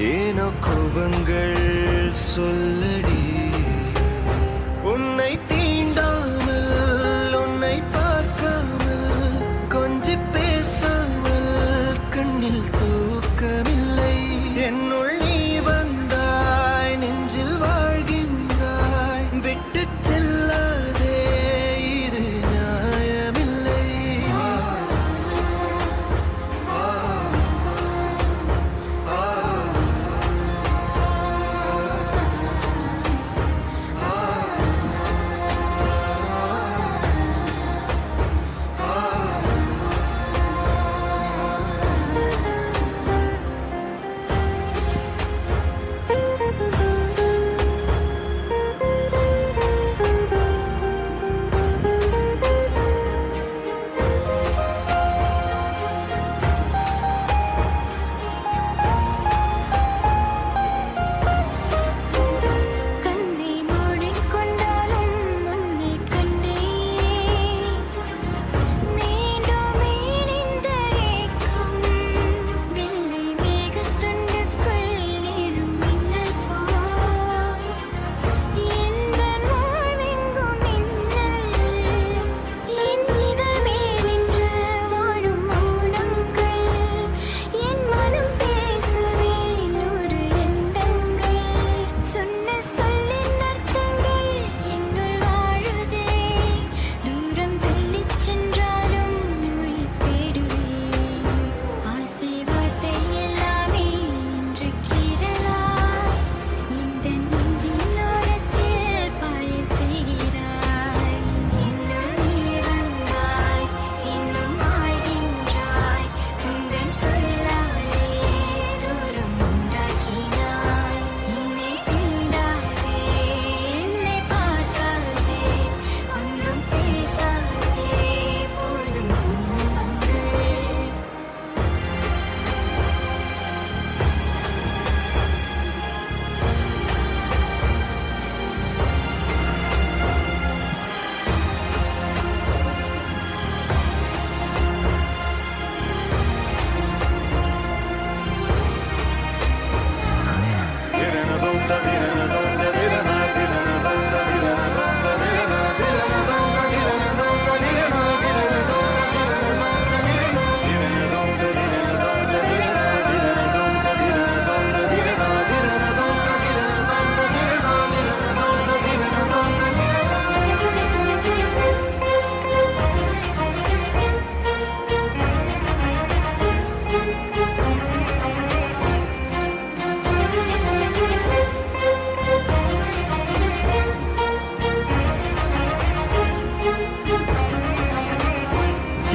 ஏனோ கோபங்கள் சொல்லடி உன்னை தீண்டாமல் உன்னை பார்க்காமல் கொஞ்சி பேசாமல் கண்ணில் தூக்கமில்லை என்னுள் நீ வந்தாய் நெஞ்சில் வாழ்கின்றாய் விட்டு செல்லாதே இது நியாயமில்லை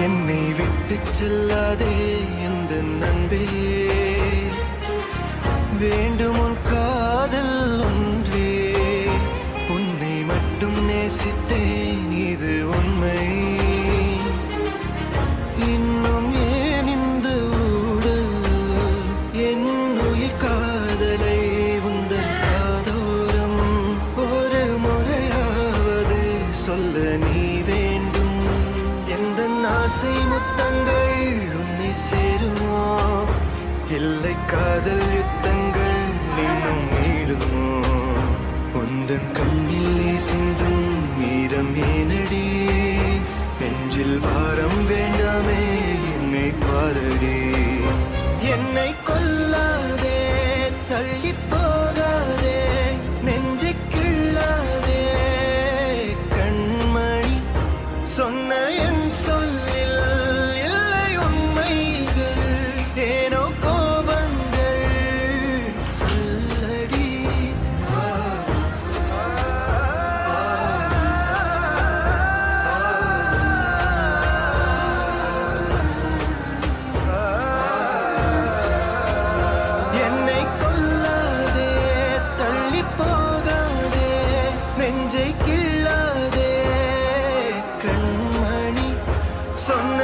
என்னை விட்டு செல்லாதே இந்த நண்பே வேண்டும் உன் காதல் ஒன்றே உன்னை மட்டும் நேசித்தேன் இது உண்மை இன்னும் ஏன் இந்த ஊடல் என் உயிர் காதலை உந்தன் காதோரம் ஒரு முறையாவது சொல்ல நீ வேண்டும் எந்த ஆசை முத்தங்கள் உன்னை சேருமோ இல்லை காதல் யுத்தங்கள் இன்னும் நீடுமோ உந்தன் கண்ணிலே சிந்தும் ஈரம் ஏனடி நெஞ்சில் பாரம் வேண்டாமே என்னை பாரடி என்னை கொல்லாதே தள்ளி போகாதே நெஞ்சை கிள்ளாதே கண்மணி சொன்ன என் சொல்லில் இல்லை உண்மைகள் ஏனோ கோபங்கள் சொல்லடி என்னை கொல்லாதே தள்ளி போகாதே நெஞ்சை கிள்ளாதே கண்மணி சொன்ன